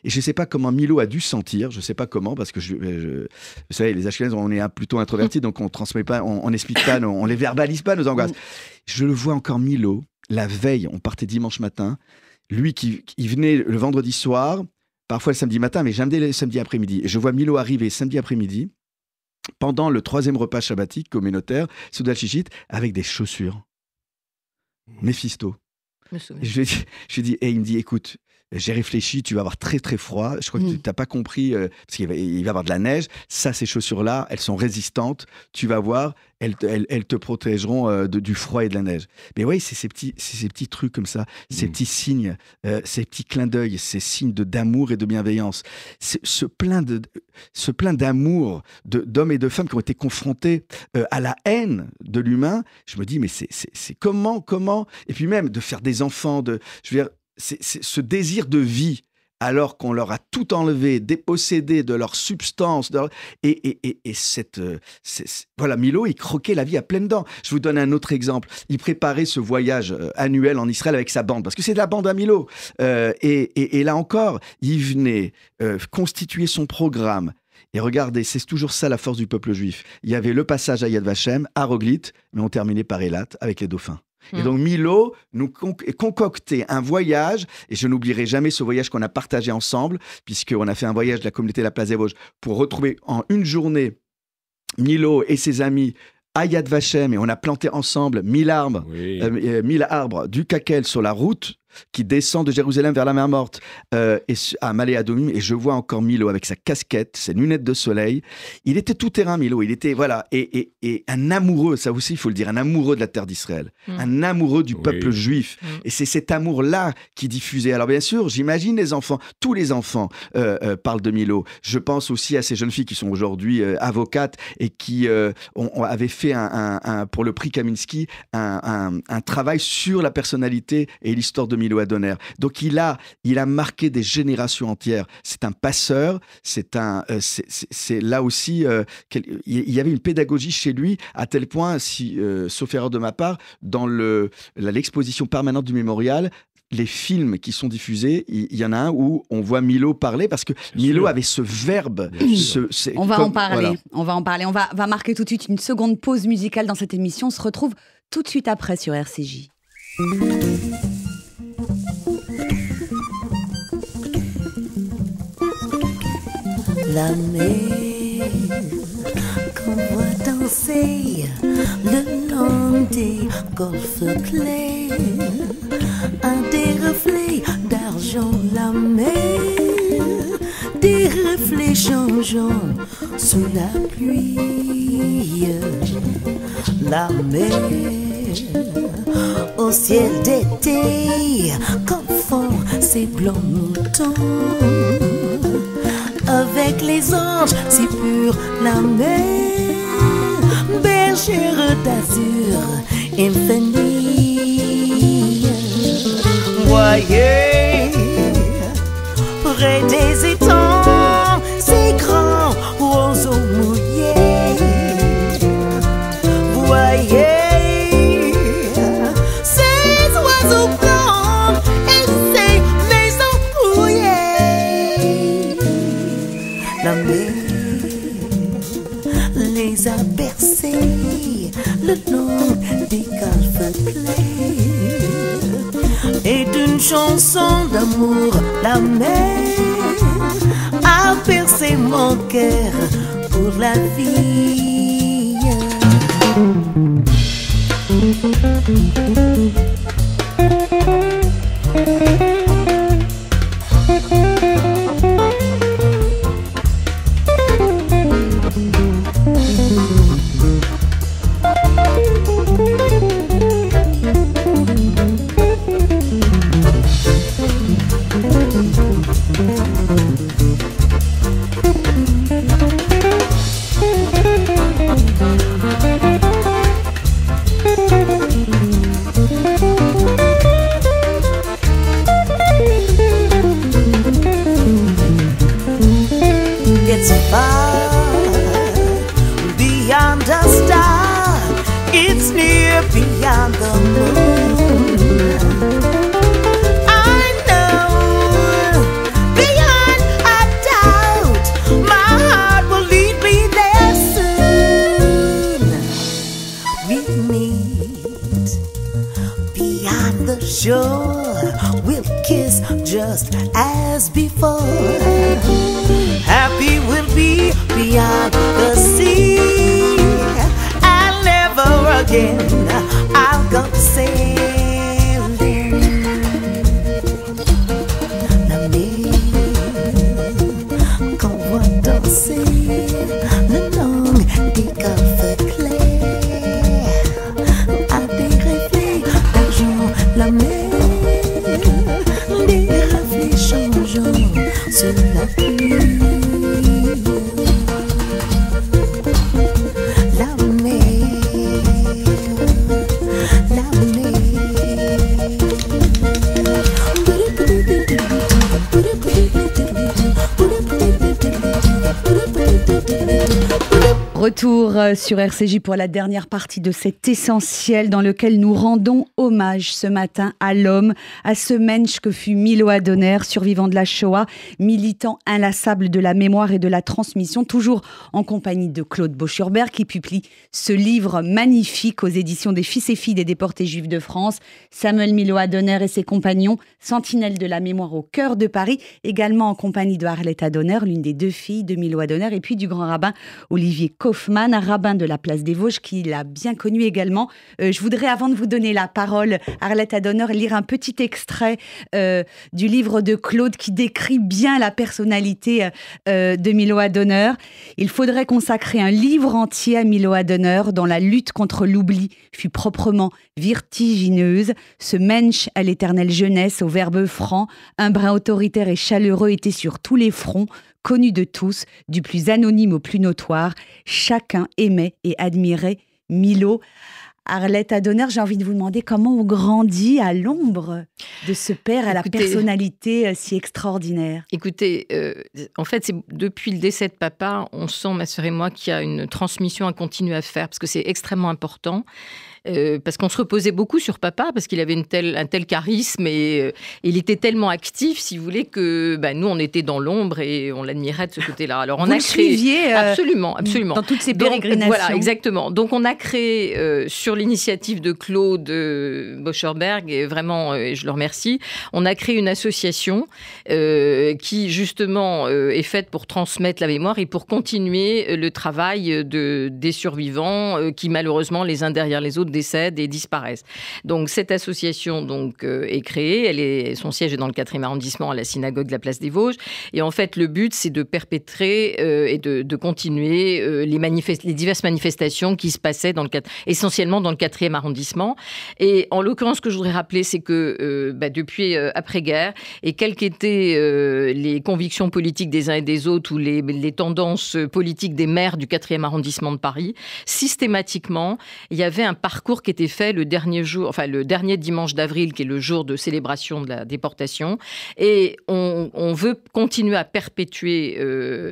et je sais pas comment Milo a dû sentir, je sais pas comment, parce que vous savez, les Ashkénazes, on est plutôt introvertis, donc on transmet pas, on n'explique pas, on les verbalise pas, nos angoisses. Je le vois encore Milo, la veille, on partait dimanche matin, lui qui venait le vendredi soir, parfois le samedi matin, mais jamais le samedi après-midi. Et je vois Milo arriver samedi après-midi, pendant le 3e repas shabbatique communautaire, Soudal Chichit, avec des chaussures. Méphisto. Je lui dis, il me dit, écoute, j'ai réfléchi, tu vas avoir très très froid. Je crois que tu n'as pas compris, parce qu'il va y avoir de la neige. Ça, ces chaussures-là, elles sont résistantes. Tu vas voir, elles te protégeront du froid et de la neige. Mais oui, c'est ces petits trucs comme ça, ces petits signes, ces petits clins d'œil, ces signes d'amour et de bienveillance. Ce plein d'amour d'hommes et de femmes qui ont été confrontés à la haine de l'humain. Je me dis, mais c'est comment et puis même de faire des enfants, je veux dire, c'est ce désir de vie, alors qu'on leur a tout enlevé, dépossédé de leur substance. Voilà, Milo, il croquait la vie à pleines dents. Je vous donne un autre exemple. Il préparait ce voyage annuel en Israël avec sa bande, parce que c'est de la bande à Milo. Et là encore, il venait constituer son programme. Et regardez, c'est toujours ça la force du peuple juif. Il y avait le passage à Yad Vashem, à Roglit, mais on terminait par Eilat avec les dauphins. Et donc Milo nous concoctait un voyage, et je n'oublierai jamais ce voyage qu'on a partagé ensemble, puisqu'on a fait un voyage de la communauté de la Place des Vosges pour retrouver en une journée Milo et ses amis à Yad Vashem, et on a planté ensemble 1000 arbres, 1000 arbres du Kakel sur la route qui descend de Jérusalem vers la mer Morte à Malé Adomim, et je vois encore Milo avec sa casquette, ses lunettes de soleil. Il était tout terrain, Milo. Il était et un amoureux, ça aussi il faut le dire, un amoureux de la terre d'Israël, un amoureux du peuple juif. Et c'est cet amour-là qui diffusait. Alors bien sûr, j'imagine les enfants, tous les enfants parlent de Milo. Je pense aussi à ces jeunes filles qui sont aujourd'hui avocates et qui avaient fait pour le prix Kaminsky un travail sur la personnalité et l'histoire de Milo Adonner. Donc il a marqué des générations entières. C'est un passeur, c'est là aussi, il y avait une pédagogie chez lui, à tel point, sauf erreur de ma part, dans l'exposition permanente du mémorial, les films qui sont diffusés, il y en a un où on voit Milo parler, parce que Milo avait ce verbe. On va en parler. On va marquer tout de suite une seconde pause musicale dans cette émission. On se retrouve tout de suite après sur RCJ. La mer qu'on voit danser le long des golfes clairs a des reflets d'argent. La mer, des reflets changeants sous la pluie. La mer au ciel d'été confond ses blancs moutons avec les anges si purs. La mer, bergère d'azur infinie. Voyez, près des étangs, ces grands roseaux mouillés. Voyez, ces oiseaux blancs et ces maisons rouillées. La mer les a bercés le long des golfes clairs, et d'une chanson d'amour la mer a percé mon cœur pour la vie. It's far beyond a star, it's near beyond the moon. I know beyond a doubt my heart will lead me there soon. We meet beyond the shore, we'll kiss just as before. Happy we'll be beyond the sea, and never again I'll go sailing. La mer qu'on voit danser le long des golfes clairs a des reflets d'argent. La mer, des reflets changeants sur la pluie. La mer, Retour sur RCJ pour la dernière partie de cet essentiel dans lequel nous rendons hommage ce matin à l'homme, à ce mensch que fut Milo Adöner, survivant de la Shoah, militant inlassable de la mémoire et de la transmission, toujours en compagnie de Claude Boschurberg qui publie ce livre magnifique aux éditions des Fils et Filles des déportés juifs de France, Samuel Milo Adöner et ses compagnons, sentinelles de la mémoire au cœur de Paris, également en compagnie de Arlette Adöner, l'une des 2 filles de Milo Adöner, et puis du grand rabbin Olivier Kaufmann, un rabbin de la place des Vosges qui l'a bien connu également. Je voudrais, avant de vous donner la parole, Arlette Adöner, lire un petit extrait du livre de Claude qui décrit bien la personnalité de Milo Adöner. Il faudrait consacrer un livre entier à Milo Adöner dont la lutte contre l'oubli fut proprement vertigineuse. Ce mensch à l'éternelle jeunesse, au verbe franc, un brin autoritaire et chaleureux, était sur tous les fronts, connu de tous, du plus anonyme au plus notoire. Chacun aimait et admirait Milo. Arlette Adöner, j'ai envie de vous demander comment on grandit à l'ombre de ce père à la personnalité si extraordinaire. Écoutez, en fait, c'est depuis le décès de papa, on sent, ma sœur et moi, qu'il y a une transmission à continuer à faire, parce que c'est extrêmement important. Parce qu'on se reposait beaucoup sur papa, parce qu'il avait un tel charisme et il était tellement actif, si vous voulez, que nous, on était dans l'ombre et on l'admirait de ce côté-là. Alors, on vous a le créé... suiviez absolument. Dans toutes ces pérégrinations. Voilà, exactement. Donc, on a créé, sur l'initiative de Claude Boschurberg, et vraiment, je le remercie, on a créé une association qui, justement, est faite pour transmettre la mémoire et pour continuer le travail des survivants qui, malheureusement, les uns derrière les autres, décèdent et disparaissent. Donc cette association est créée, son siège est dans le 4e arrondissement à la synagogue de la place des Vosges, et en fait le but c'est de perpétrer et de continuer les diverses manifestations qui se passaient essentiellement dans le 4e arrondissement. Et en l'occurrence, ce que je voudrais rappeler, c'est que depuis après-guerre, et quelles qu'étaient les convictions politiques des uns et des autres ou les tendances politiques des maires du 4e arrondissement de Paris, systématiquement il y avait un parcours qui était fait le dernier dimanche d'avril, qui est le jour de célébration de la déportation. Et on veut continuer à perpétuer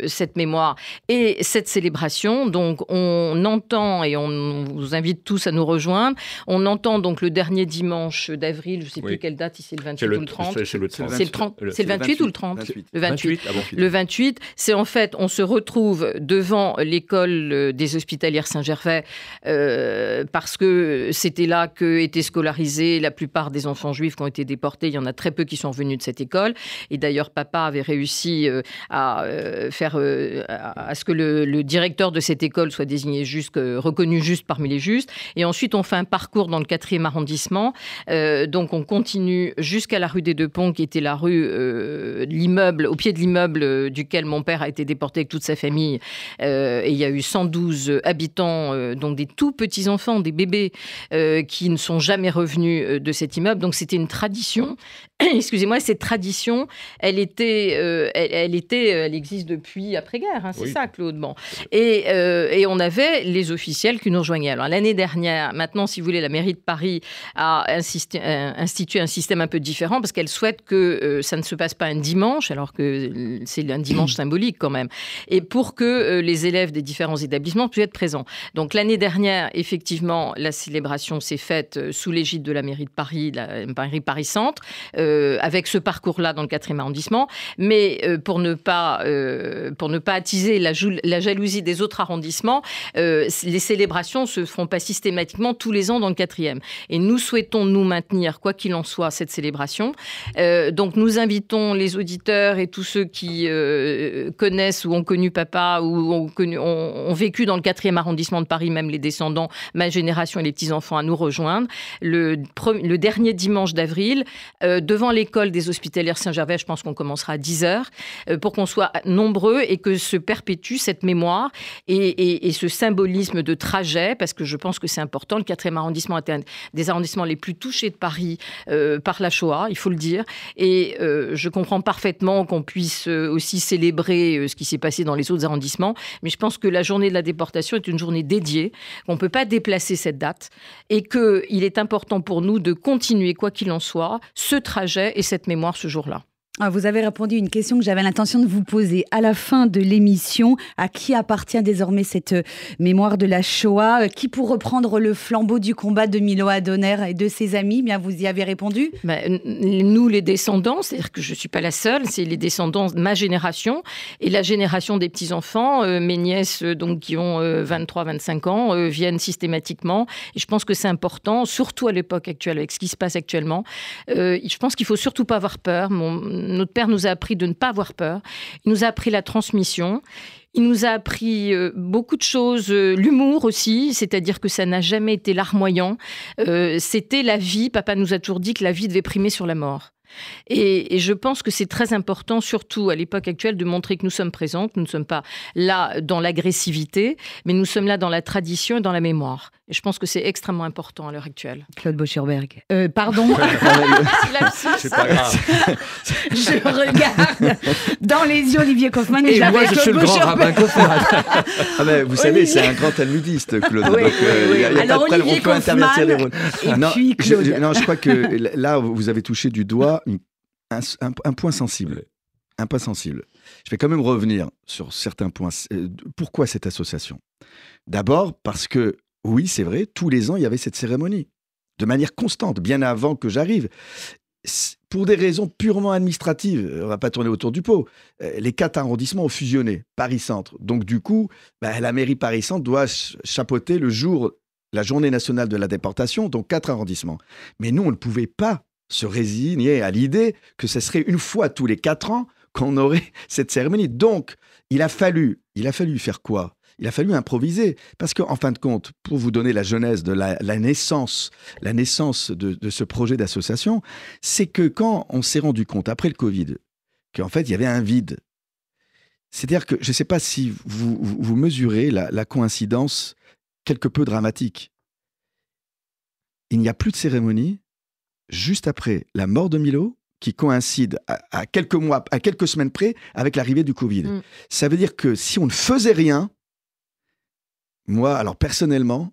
cette mémoire et cette célébration. Donc, on entend, et on vous invite tous à nous rejoindre, on entend donc le dernier dimanche d'avril, je ne sais plus quelle date, si c'est le 28 ou le 30. C'est le 30. C'est le 28 ou le 30 Le 28. Le 28, c'est en fait, on se retrouve devant l'école des Hospitalières Saint-Gervais parce que c'était là qu'étaient scolarisés la plupart des enfants juifs qui ont été déportés. Il y en a très peu qui sont venus de cette école. Et d'ailleurs, papa avait réussi à ce que le directeur de cette école soit désigné reconnu juste parmi les justes. Et ensuite, on fait un parcours dans le 4e arrondissement. Donc, on continue jusqu'à la rue des Deux Ponts, qui était la rue l'immeuble, au pied de l'immeuble duquel mon père a été déporté avec toute sa famille. Et il y a eu 112 habitants, donc des tout petits enfants, des bébés, qui ne sont jamais revenus de cet immeuble. Donc, c'était une tradition. Excusez-moi, cette tradition, elle existe depuis après-guerre. C'est ça, Claude. Bon. Et on avait les officiels qui nous rejoignaient. Alors, l'année dernière, maintenant, si vous voulez, la mairie de Paris a institué un système un peu différent parce qu'elle souhaite que ça ne se passe pas un dimanche, alors que c'est un dimanche symbolique quand même, et pour que les élèves des différents établissements puissent être présents. Donc, l'année dernière, effectivement, la célébration s'est faite sous l'égide de la mairie de Paris, la mairie Paris-Centre, avec ce parcours-là dans le 4e arrondissement. Mais pour ne pas attiser la jalousie des autres arrondissements, les célébrations ne se feront pas systématiquement tous les ans dans le 4e. Et nous souhaitons nous maintenir, quoi qu'il en soit, cette célébration. Donc nous invitons les auditeurs et tous ceux qui connaissent ou ont connu papa ou ont vécu dans le 4e arrondissement de Paris, même les descendants, ma génération et les petits-enfants, à nous rejoindre le dernier dimanche d'avril devant l'école des Hospitalières Saint-Gervais. Je pense qu'on commencera à 10h pour qu'on soit nombreux et que se perpétue cette mémoire et ce symbolisme de trajet, parce que je pense que c'est important. Le 4e arrondissement était un des arrondissements les plus touchés de Paris par la Shoah, il faut le dire. Et je comprends parfaitement qu'on puisse aussi célébrer ce qui s'est passé dans les autres arrondissements, mais je pense que la journée de la déportation est une journée dédiée, qu'on ne peut pas déplacer cette date et qu'il est important pour nous de continuer, quoi qu'il en soit, ce trajet et cette mémoire ce jour-là. Vous avez répondu à une question que j'avais l'intention de vous poser à la fin de l'émission. À qui appartient désormais cette mémoire de la Shoah? Qui pour reprendre le flambeau du combat de Milo Addoner et de ses amis? Bien, vous y avez répondu. Nous, les descendants, c'est-à-dire que je ne suis pas la seule, c'est les descendants de ma génération et la génération des petits-enfants. Mes nièces, donc, qui ont 23-25 ans, viennent systématiquement. Et je pense que c'est important, surtout à l'époque actuelle, avec ce qui se passe actuellement. Je pense qu'il ne faut surtout pas avoir peur. Notre père nous a appris de ne pas avoir peur. Il nous a appris la transmission. Il nous a appris beaucoup de choses, l'humour aussi, c'est-à-dire que ça n'a jamais été larmoyant. C'était la vie. Papa nous a toujours dit que la vie devait primer sur la mort. Et je pense que c'est très important, surtout à l'époque actuelle, de montrer que nous sommes présents, que nous ne sommes pas là dans l'agressivité, mais nous sommes là dans la tradition et dans la mémoire. Et je pense que c'est extrêmement important à l'heure actuelle. Claude Boschurberg. Pardon. C'est pas grave. Je regarde dans les yeux Olivier Kaufmann et moi, je suis le grand rabbin Kaufmann. Vous savez, c'est un grand talmudiste, Claude. Oui, donc, oui. Y a Alors, pas de problème, on peut intervertir les rôles. Puis Claude. Je crois que là, vous avez touché du doigt un point sensible. Un point sensible. Je vais quand même revenir sur certains points. Pourquoi cette association? D'abord parce que, oui, c'est vrai, tous les ans, il y avait cette cérémonie, de manière constante, bien avant que j'arrive. Pour des raisons purement administratives, on ne va pas tourner autour du pot, les 4 arrondissements ont fusionné, Paris-Centre. Donc du coup, la mairie Paris-Centre doit chapeauter la journée nationale de la déportation, donc 4 arrondissements. Mais nous, on ne pouvait pas se résigner à l'idée que ce serait une fois tous les 4 ans qu'on aurait cette cérémonie. Donc, il a fallu faire quoi? Il a fallu improviser. Parce qu'en fin de compte, pour vous donner la genèse de la naissance de ce projet d'association, c'est que quand on s'est rendu compte, après le Covid, qu'en fait, il y avait un vide. C'est-à-dire que, je ne sais pas si vous mesurez la coïncidence quelque peu dramatique. Il n'y a plus de cérémonie juste après la mort de Milo, qui coïncide à quelques mois, à quelques semaines près, avec l'arrivée du Covid. Ça veut dire que si on ne faisait rien, moi, alors personnellement,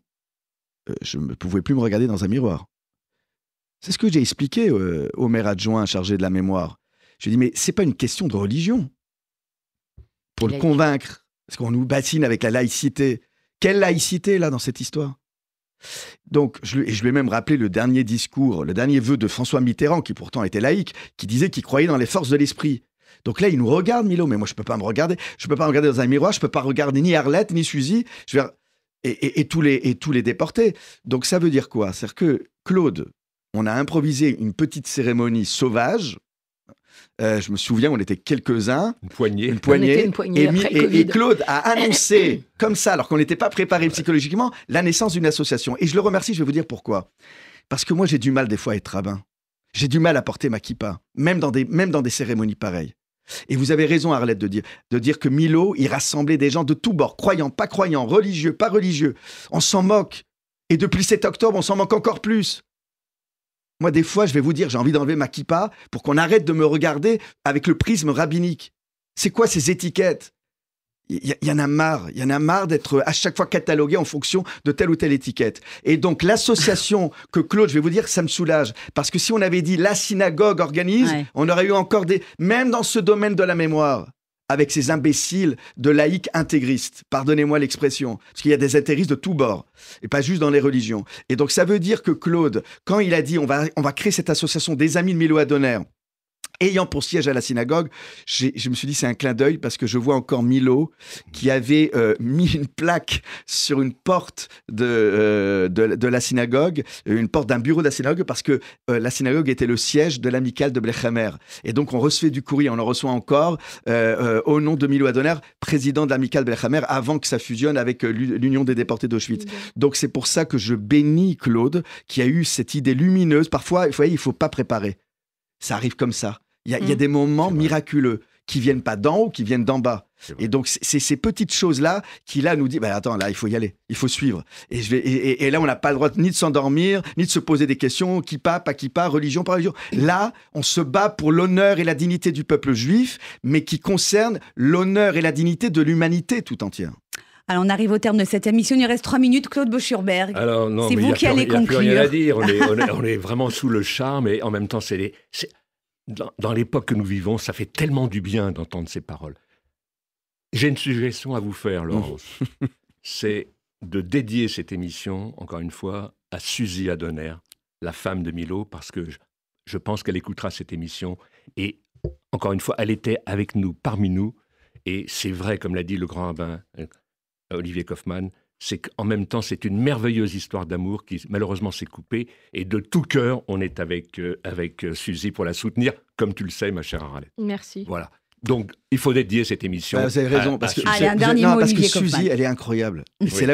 je ne pouvais plus me regarder dans un miroir. C'est ce que j'ai expliqué au maire adjoint chargé de la mémoire. Je lui ai dit, mais ce n'est pas une question de religion. Pour le convaincre, parce qu'on nous bassine avec la laïcité. Quelle laïcité, là, dans cette histoire? Donc, je lui ai même rappelé le dernier discours, le dernier vœu de François Mitterrand, qui pourtant était laïque, qui disait qu'il croyait dans les forces de l'esprit. Donc là, il nous regarde, Milo, mais moi, je ne peux pas me regarder. Je ne peux pas me regarder dans un miroir, je ne peux pas regarder ni Arlette, ni Suzy, et tous les déportés. Donc ça veut dire quoi? C'est-à-dire que, Claude, on a improvisé une petite cérémonie sauvage. Je me souviens, on était quelques-uns. Une poignée. Et Claude a annoncé, comme ça, alors qu'on n'était pas préparé psychologiquement, la naissance d'une association. Et je le remercie, je vais vous dire pourquoi. Parce que moi, j'ai du mal des fois à être rabbin. J'ai du mal à porter ma kippa, même dans des cérémonies pareilles. Et vous avez raison, Arlette, de dire que Milo, il rassemblait des gens de tous bords, croyants, pas croyants, religieux, pas religieux. On s'en moque. Et depuis le 7 octobre, on s'en moque encore plus. Moi, des fois, je vais vous dire, j'ai envie d'enlever ma kippa pour qu'on arrête de me regarder avec le prisme rabbinique. C'est quoi ces étiquettes? Il y en a marre d'être à chaque fois catalogué en fonction de telle ou telle étiquette. Et donc, l'association que Claude, je vais vous dire, ça me soulage. Parce que si on avait dit la synagogue organise, on aurait eu encore même dans ce domaine de la mémoire, avec ces imbéciles de laïcs intégristes. Pardonnez-moi l'expression. Parce qu'il y a des intégristes de tous bords. Et pas juste dans les religions. Et donc, ça veut dire que Claude, quand il a dit on va créer cette association des amis de Milo Addoner, ayant pour siège à la synagogue, je me suis dit c'est un clin d'œil parce que je vois encore Milo qui avait mis une plaque sur une porte de la synagogue, une porte d'un bureau de la synagogue parce que la synagogue était le siège de l'amicale de Blechamer. Et donc on recevait du courrier, on en reçoit encore au nom de Milo Addoner, président de l'amicale de Blechamer avant que ça fusionne avec l'Union des déportés d'Auschwitz. Donc c'est pour ça que je bénis Claude qui a eu cette idée lumineuse. Parfois, vous voyez, il ne faut pas préparer. Ça arrive comme ça. Il y a des moments miraculeux qui viennent pas d'en haut, qui viennent d'en bas. Et donc, c'est ces petites choses-là qui, là, nous disent, attends, là, il faut y aller, il faut suivre. Et là, on n'a pas le droit ni de s'endormir, ni de se poser des questions, kippa, pas kippa, religion, pas religion. Là, on se bat pour l'honneur et la dignité du peuple juif, mais qui concerne l'honneur et la dignité de l'humanité tout entière. Alors, on arrive au terme de cette émission. Il nous reste 3 minutes. Claude Boschurberg, c'est vous qui allez conclure. Il n'y a plus rien à dire. On est vraiment sous le charme et en même temps, dans l'époque que nous vivons, ça fait tellement du bien d'entendre ces paroles. J'ai une suggestion à vous faire, Laurence. C'est de dédier cette émission, encore une fois, à Suzy Adonner, la femme de Milo, parce que je pense qu'elle écoutera cette émission. Et encore une fois, elle était avec nous, parmi nous. Et c'est vrai, comme l'a dit le grand rabbin Olivier Kaufmann, c'est qu'en même temps, c'est une merveilleuse histoire d'amour qui malheureusement s'est coupée. Et de tout cœur, on est avec Suzy pour la soutenir, comme tu le sais, ma chère Arlette. Merci. Voilà. Donc, il faut dédier cette émission. Vous avez raison, parce que, un dernier mot, parce que Olivier Suzy, Kaufmann. elle est incroyable. Oui. C'est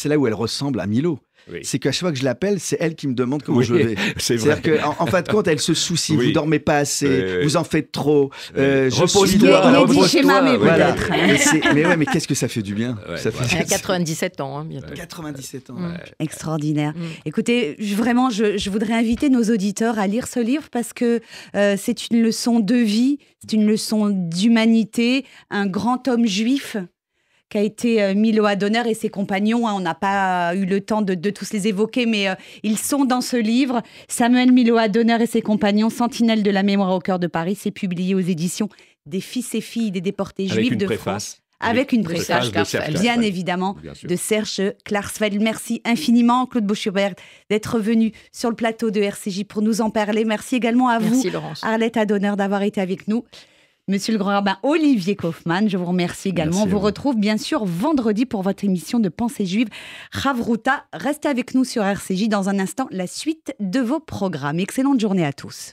là où elle ressemble à Milo. Oui. C'est qu'à chaque fois que je l'appelle, c'est elle qui me demande comment Oui, je vais. c'est vrai. C'est-à-dire qu'en fin de compte, elle se soucie. Oui. Vous dormez pas assez, Oui. vous en faites trop. Repose-toi, Il est dit repose-toi, schéma, mais voilà. peut-être. Mais qu'est-ce que ça fait du bien. Ouais, Ça voilà. fait- Elle a 97 ans, bientôt. 97 ans. Extraordinaire. Écoutez, vraiment, je voudrais inviter nos auditeurs à lire ce livre parce que c'est une leçon de vie, c'est une leçon d'humanité, un grand homme juif qu'a été Milo Adonner et ses compagnons. On n'a pas eu le temps de tous les évoquer, mais ils sont dans ce livre. Samuel Milo Adonner et ses compagnons, Sentinelles de la mémoire au cœur de Paris, c'est publié aux éditions des Fils et Filles des déportés Avec juifs une de préface. France. Avec une préface préface, de Serge Klarsfeld. bien évidemment, Bien sûr. de Serge Klarsfeld. Merci infiniment, Claude Boschubert, d'être venu sur le plateau de RCJ pour nous en parler. Merci également à vous, Merci, Laurence. Arlette Adonner, d'avoir été avec nous. Monsieur le grand rabbin Olivier Kaufmann, je vous remercie également. Merci On à vous vous. retrouve bien sûr vendredi pour votre émission de Pensée juive Chavruta. Restez avec nous sur RCJ dans un instant, la suite de vos programmes. Excellente journée à tous.